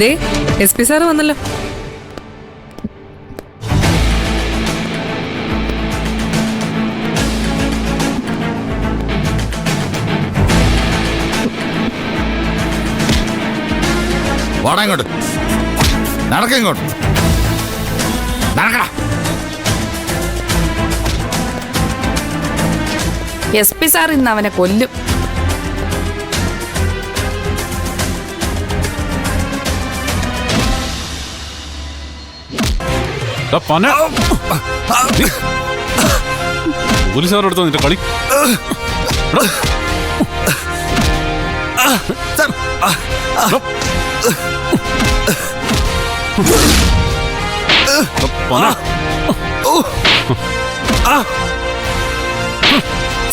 ദേ SP sir വന്നല്ലോ. വാടാ ഇങ്ങോട്ട്, നടക്ക ഇങ്ങോട്ട്, നടക്കടാ. SP സാർ ഇന്ന് അവനെ കൊല്ലും. പോലീസുകാരെടുത്തോ നിന്റെ കളി.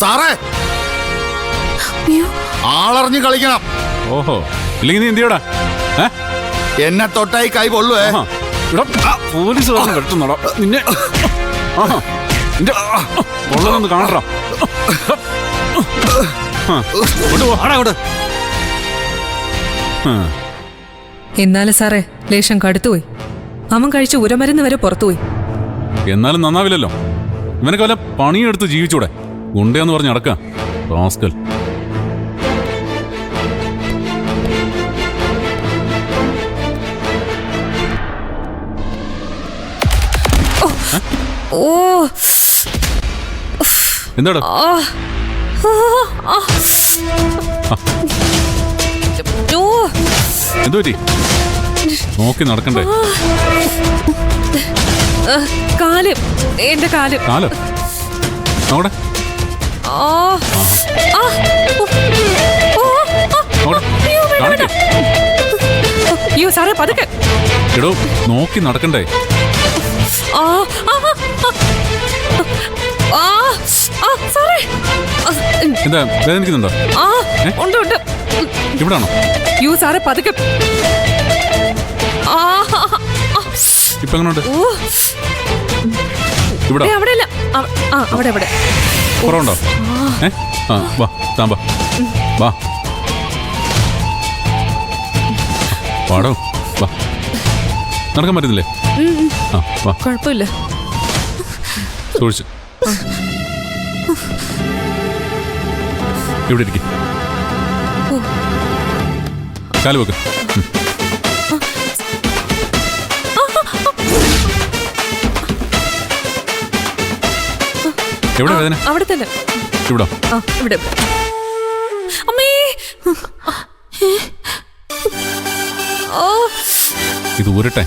സാറേ, ആളറിഞ്ഞ് കളിക്കണം. ഓഹോ, ഇല്ലെങ്കിൽ നീ എന്തിയോടാ? എന്നെ തൊട്ടായി കൈ പൊള്ളുവേ. പോലീസുകാരൻ കെട്ടുന്നോടാ നിന്നെ. നിന്റെ പൊള്ളതൊന്ന് കാണടാ. എന്നാലും സാറേ ലേശം കടുത്തുപോയി. അവൻ കഴിച്ച് ഉരമരുന്ന് വരെ പുറത്തുപോയി. എന്നാലും നന്നാവില്ലല്ലോ. ഇവനൊക്കെ വല്ല പണിയെടുത്ത് ജീവിച്ചൂടെ? ഗുണ്ടയെന്ന് പറഞ്ഞ് നടക്കാം റാസ്കൽ. ഓ എന്താടാ? എന്തു പറ്റി? നോക്കി നടക്കണ്ടേ? കാല്, എന്റെ കാല്. കാലോ? നോടെ അയ്യോ സാറേ പതുക്കെ. എടോ നോക്കി നടക്കണ്ടേ? എന്താ വേദനിക്കുന്നുണ്ടോ? ഉണ്ട് ഉണ്ട്. ഇവിടാണോ? യു സാറേ പതുക്കെ. ഇപ്പൊ എങ്ങനെയുണ്ട്? ഇവിടെ അവിടെയല്ല, അവിടെ അവിടെ. കുറവുണ്ടോ? വാ താമ്പ വാ പാടോ വാ. നടക്കാൻ പറ്റുന്നില്ലേ? വാ. കുഴപ്പമില്ല. സൂക്ഷിച്ച് ഇവിടെ ഇരിക്കും. കാല് വെക്ക്. എവിടെ വേദന? അവിടെ തന്നെ. ഇവിടെ ഇവിടെ. അമ്മേ, ഇത് ഊരട്ടെ.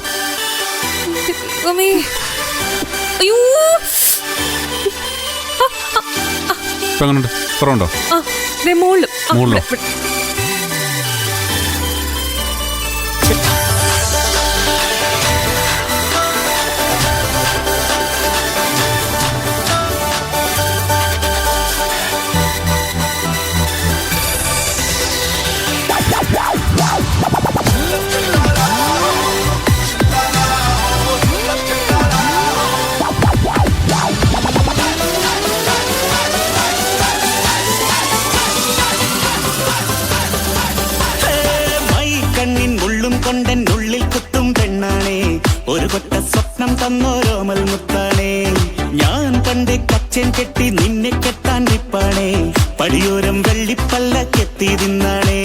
അയ്യോ, ഇപ്പൊ എങ്ങനെയുണ്ട്? കുറവുണ്ടോ? മുകളിലോ? കൊണ്ടെന്നുള്ളിൽ കുത്തും പെണ്ണാണേ, ഒരു കൊട്ട സ്വപ്നം തന്നോരോമൽ മുത്താണേ. ഞാൻ പണ്ടേ കച്ചൻ കെട്ടി നിന്നെ കെട്ടാൻ നിപ്പാണേ, പടിയോരം വെള്ളിപ്പല്ല കെത്തി തിന്നാണേ.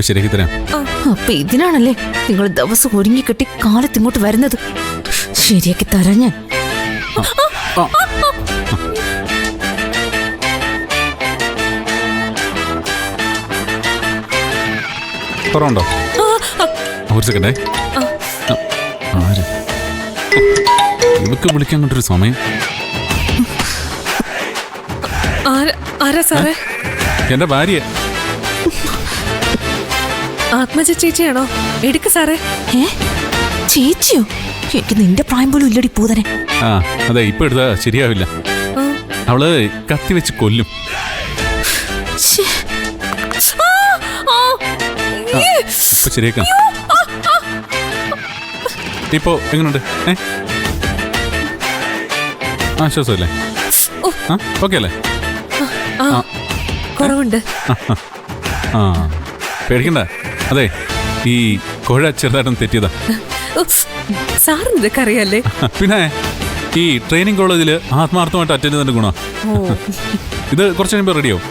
ശരിയാക്കി തരാം. അപ്പൊ ഇതിനാണല്ലേ നിങ്ങൾ ദിവസം ഒരുങ്ങി കെട്ടി കാലത്തിങ്ങോട്ട് വരുന്നത്? ശരിയാക്കി തരാം ഞാൻ. കുറവുണ്ടോ? ഒരു സെക്കൻഡേ. ആര് ഇവക്ക് വിളിക്കാൻ കൊണ്ടൊരു സമയം? ആരാ സാറേ? എന്റെ ഭാര്യ. ആത്മജ ചേച്ചിയാണോ? എടുക്ക് സാറേ. ഏ ചേച്ചിയോ? എനിക്ക് നിന്റെ പ്രായം പോലും ഇല്ലടി പൂതനെ. ആ അതെ, ഇപ്പൊ എടുത്താ ശരിയാവില്ല. ആ. അവള് കത്തി വെച്ച് കൊല്ലും. ശ്ശേ. ഇപ്പൊ ശരിയാക്കാം. ഇപ്പോ എങ്ങനുണ്ട്? ആശ്വാസമല്ലേ? ഓക്കെ അല്ലേ? ആ കുറവുണ്ട്. ആ പേടിക്കണ്ട. അതെ, ഈ കുഴ ചെറുതായിട്ടൊന്ന് തെറ്റിയതാ. സാറിന് ഇതൊക്കെ അറിയാല്ലേ? പിന്നെ ഈ ട്രെയിനിങ് കോളേജിൽ ആത്മാർത്ഥമായിട്ട് അറ്റൻഡ് ചെയ്തതിന്റെ ഗുണം. ഇത് കുറച്ച് കഴിയുമ്പോൾ റെഡിയാവും.